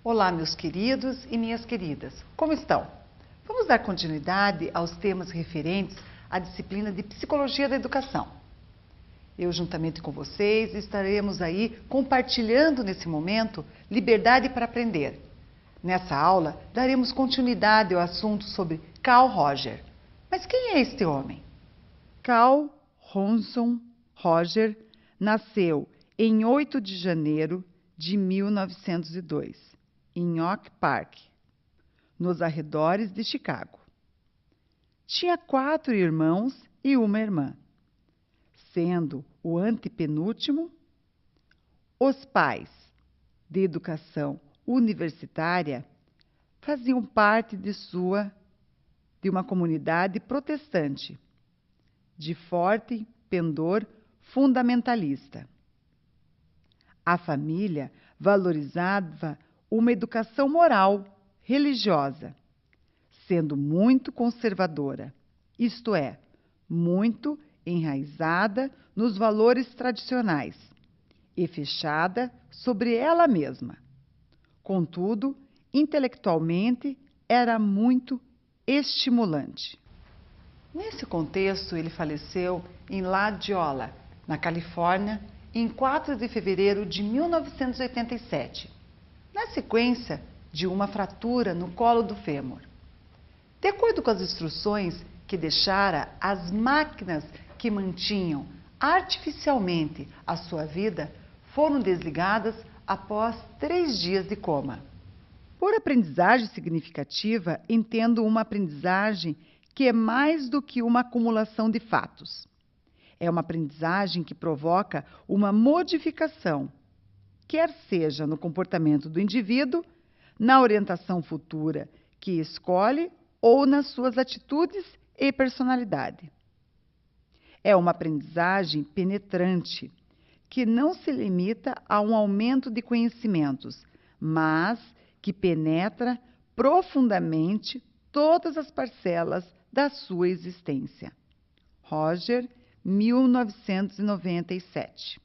Olá, meus queridos e minhas queridas, como estão? Vamos dar continuidade aos temas referentes à disciplina de Psicologia da Educação. Eu, juntamente com vocês, estaremos aí compartilhando nesse momento Liberdade para Aprender. Nessa aula, daremos continuidade ao assunto sobre Carl Roger. Mas quem é este homem? Carl Ronson Roger nasceu em 8 de janeiro de 1902, em Oak Park, nos arredores de Chicago. Tinha 4 irmãos e uma irmã. Sendo o antepenúltimo, os pais, de educação universitária, faziam parte de uma comunidade protestante, de forte pendor fundamentalista. A família valorizava uma educação moral, religiosa, sendo muito conservadora, isto é, muito enraizada nos valores tradicionais e fechada sobre ela mesma. Contudo, intelectualmente, era muito estimulante. Nesse contexto, ele faleceu em La Jolla, na Califórnia, em 4 de fevereiro de 1987, na sequência de uma fratura no colo do fêmur. De acordo com as instruções que deixara, as máquinas que mantinham artificialmente a sua vida foram desligadas após 3 dias de coma. Por aprendizagem significativa, entendo uma aprendizagem que é mais do que uma acumulação de fatos. É uma aprendizagem que provoca uma modificação, quer seja no comportamento do indivíduo, na orientação futura que escolhe ou nas suas atitudes e personalidade. É uma aprendizagem penetrante, que não se limita a um aumento de conhecimentos, mas que penetra profundamente todas as parcelas da sua existência. Roger, 1997.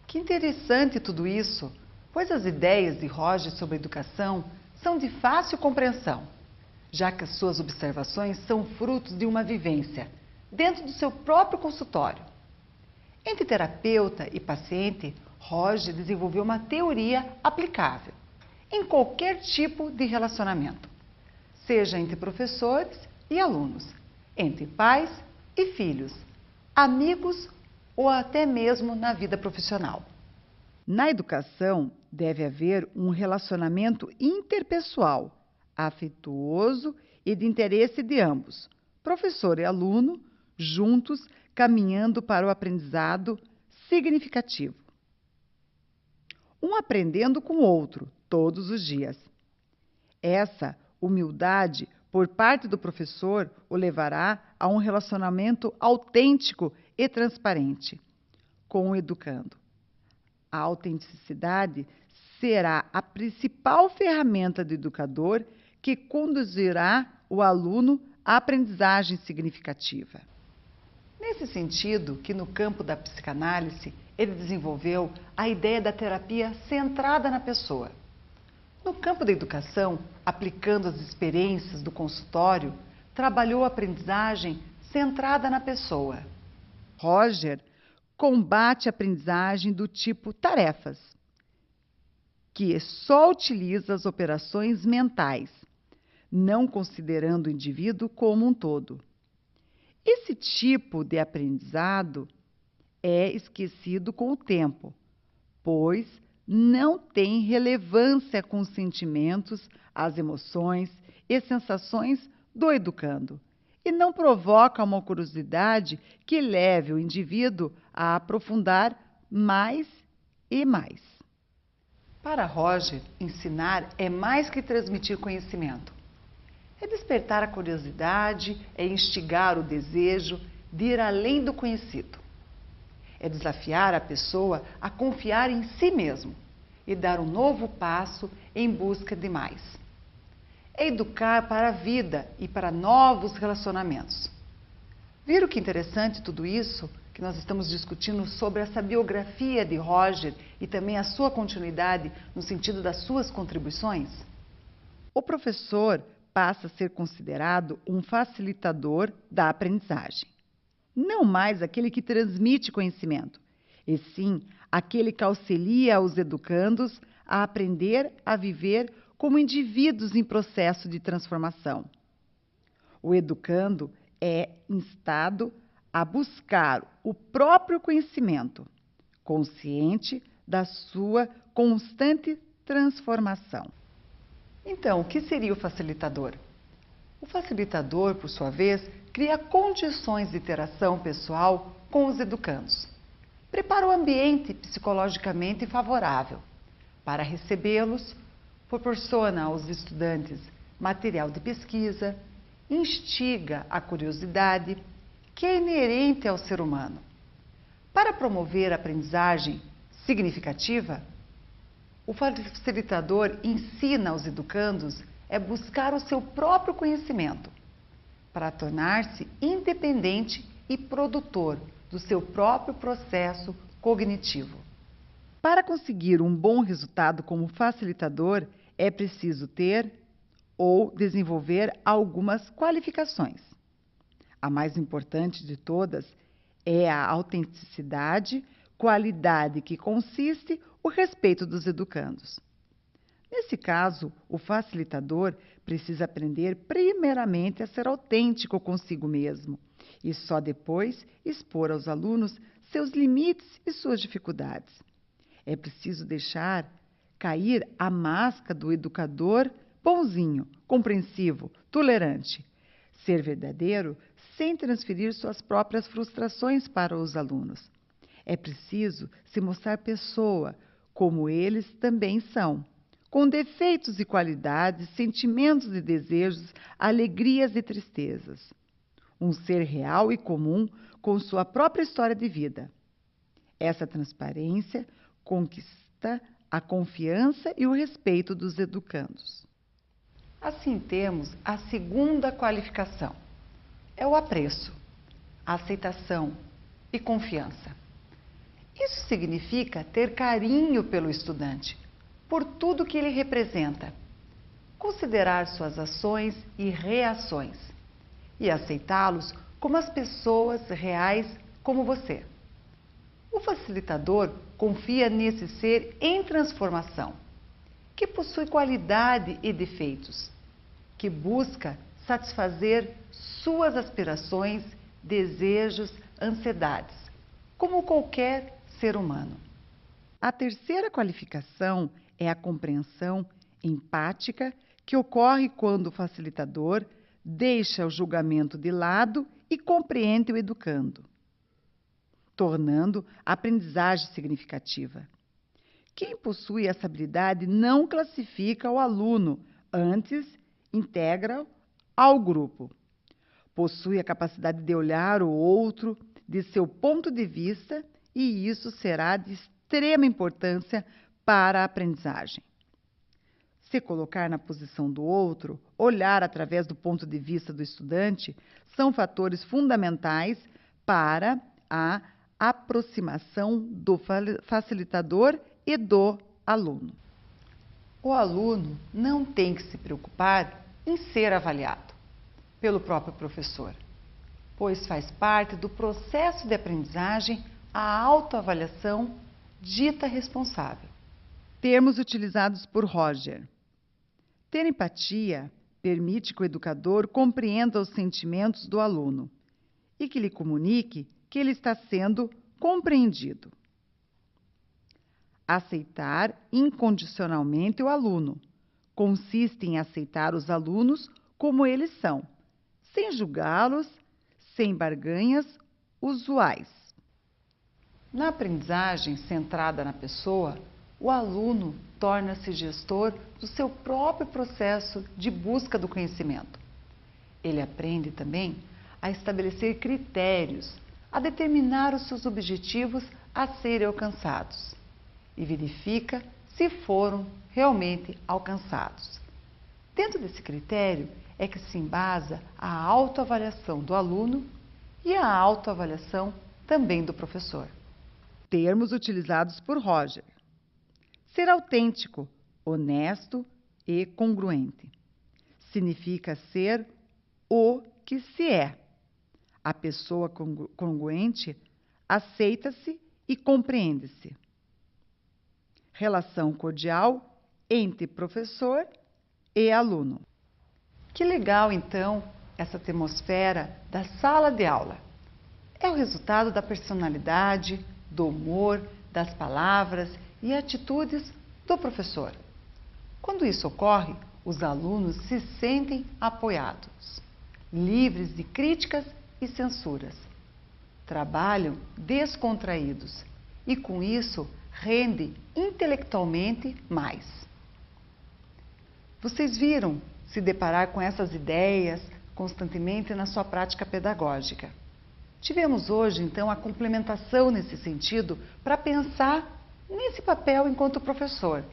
Que interessante tudo isso, pois as ideias de Roger sobre a educação são de fácil compreensão, já que as suas observações são frutos de uma vivência dentro do seu próprio consultório. Entre terapeuta e paciente, Roger desenvolveu uma teoria aplicável em qualquer tipo de relacionamento, seja entre professores e alunos, entre pais e filhos, amigos ou até mesmo na vida profissional. Na educação, deve haver um relacionamento interpessoal, afetuoso e de interesse de ambos, professor e aluno, juntos caminhando para o aprendizado significativo. Um aprendendo com o outro, todos os dias. Essa humildade por parte do professor o levará a um relacionamento autêntico e transparente com o educando. A autenticidade será a principal ferramenta do educador que conduzirá o aluno à aprendizagem significativa. Nesse sentido, que no campo da psicanálise, ele desenvolveu a ideia da terapia centrada na pessoa. No campo da educação, aplicando as experiências do consultório, trabalhou a aprendizagem centrada na pessoa. Roger combate a aprendizagem do tipo tarefas, que só utiliza as operações mentais, não considerando o indivíduo como um todo. Esse tipo de aprendizado é esquecido com o tempo, pois não tem relevância com os sentimentos, as emoções e sensações do educando, e não provoca uma curiosidade que leve o indivíduo a aprofundar mais e mais. Para Roger, ensinar é mais que transmitir conhecimento. É despertar a curiosidade, é instigar o desejo de ir além do conhecido. É desafiar a pessoa a confiar em si mesmo e dar um novo passo em busca de mais. É educar para a vida e para novos relacionamentos. Viram que interessante tudo isso? que nós estamos discutindo sobre essa biografia de Roger e também a sua continuidade no sentido das suas contribuições? O professor passa a ser considerado um facilitador da aprendizagem. Não mais aquele que transmite conhecimento, e sim aquele que auxilia os educandos a aprender a viver como indivíduos em processo de transformação. O educando é instado a buscar o próprio conhecimento, consciente da sua constante transformação. Então, o que seria o facilitador? O facilitador, por sua vez, cria condições de interação pessoal com os educandos. Prepara o ambiente psicologicamente favorável para recebê-los, proporciona aos estudantes material de pesquisa, instiga a curiosidade, que é inerente ao ser humano. Para promover a aprendizagem significativa, o facilitador ensina aos educandos a buscar o seu próprio conhecimento, para tornar-se independente e produtor do seu próprio processo cognitivo. Para conseguir um bom resultado como facilitador, é preciso ter ou desenvolver algumas qualificações. A mais importante de todas é a autenticidade, qualidade que consiste o respeito dos educandos. Nesse caso, o facilitador precisa aprender primeiramente a ser autêntico consigo mesmo e só depois expor aos alunos seus limites e suas dificuldades. É preciso deixar cair a máscara do educador bonzinho, compreensivo, tolerante. Ser verdadeiro sem transferir suas próprias frustrações para os alunos. É preciso se mostrar pessoa, como eles também são, com defeitos e qualidades, sentimentos e desejos, alegrias e tristezas. Um ser real e comum com sua própria história de vida. Essa transparência conquista a confiança e o respeito dos educandos. Assim temos a segunda qualificação. É o apreço, a aceitação e confiança. Isso significa ter carinho pelo estudante, por tudo que ele representa, considerar suas ações e reações e aceitá-los como as pessoas reais como você. O facilitador confia nesse ser em transformação, que possui qualidade e defeitos, que busca satisfazer suas aspirações, desejos, ansiedades, como qualquer ser humano. A terceira qualificação é a compreensão empática, que ocorre quando o facilitador deixa o julgamento de lado e compreende o educando, tornando a aprendizagem significativa. Quem possui essa habilidade não classifica o aluno, antes integra-o ao grupo. Possui a capacidade de olhar o outro de seu ponto de vista e isso será de extrema importância para a aprendizagem. Se colocar na posição do outro, olhar através do ponto de vista do estudante, são fatores fundamentais para a aproximação do facilitador e do aluno. O aluno não tem que se preocupar em ser avaliado pelo próprio professor, pois faz parte do processo de aprendizagem a autoavaliação dita responsável. Termos utilizados por Roger. Ter empatia permite que o educador compreenda os sentimentos do aluno e que lhe comunique que ele está sendo compreendido. Aceitar incondicionalmente o aluno consiste em aceitar os alunos como eles são, sem julgá-los, sem barganhas usuais. Na aprendizagem centrada na pessoa, o aluno torna-se gestor do seu próprio processo de busca do conhecimento. Ele aprende também a estabelecer critérios, a determinar os seus objetivos a serem alcançados e verifica se foram realmente alcançados. Dentro desse critério é que se embasa a autoavaliação do aluno e a autoavaliação também do professor. Termos utilizados por Roger: ser autêntico, honesto e congruente. Significa ser o que se é. A pessoa congruente aceita-se e compreende-se. Relação cordial entre professor e aluno. Que legal, então, essa atmosfera da sala de aula. É o resultado da personalidade, do humor, das palavras e atitudes do professor. Quando isso ocorre, os alunos se sentem apoiados, livres de críticas e censuras. Trabalham descontraídos e, com isso, rendem intelectualmente mais. Vocês viram se deparar com essas ideias constantemente na sua prática pedagógica. Tivemos hoje, então, a complementação nesse sentido para pensar nesse papel enquanto professor,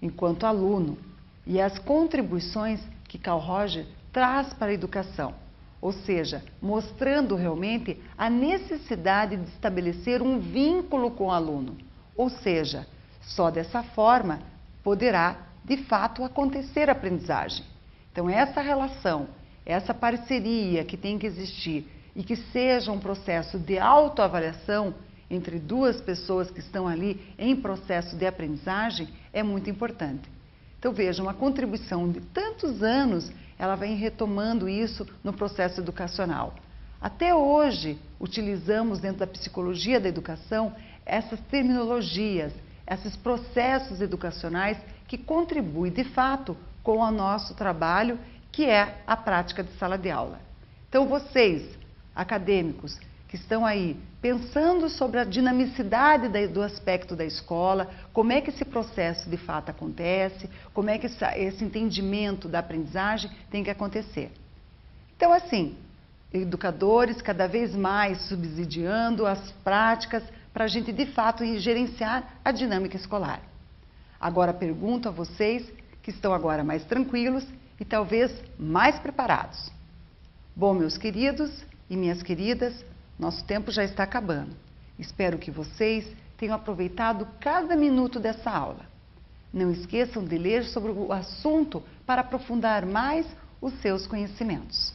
enquanto aluno e as contribuições que Carl Roger traz para a educação, ou seja, mostrando realmente a necessidade de estabelecer um vínculo com o aluno, ou seja, só dessa forma poderá, de fato, acontecer a aprendizagem. Então, essa relação, essa parceria que tem que existir e que seja um processo de autoavaliação entre duas pessoas que estão ali em processo de aprendizagem é muito importante. Então, veja, uma contribuição de tantos anos, ela vem retomando isso no processo educacional. Até hoje, utilizamos dentro da psicologia da educação essas terminologias, esses processos educacionais que contribuem, de fato, com o nosso trabalho, que é a prática de sala de aula. Então, vocês, acadêmicos, que estão aí pensando sobre a dinamicidade do aspecto da escola, como é que esse processo de fato acontece, como é que esse entendimento da aprendizagem tem que acontecer. Então, assim, educadores cada vez mais subsidiando as práticas para a gente, de fato, gerenciar a dinâmica escolar. Agora, pergunto a vocês que estão agora mais tranquilos e talvez mais preparados. Bom, meus queridos e minhas queridas, nosso tempo já está acabando. Espero que vocês tenham aproveitado cada minuto dessa aula. Não esqueçam de ler sobre o assunto para aprofundar mais os seus conhecimentos.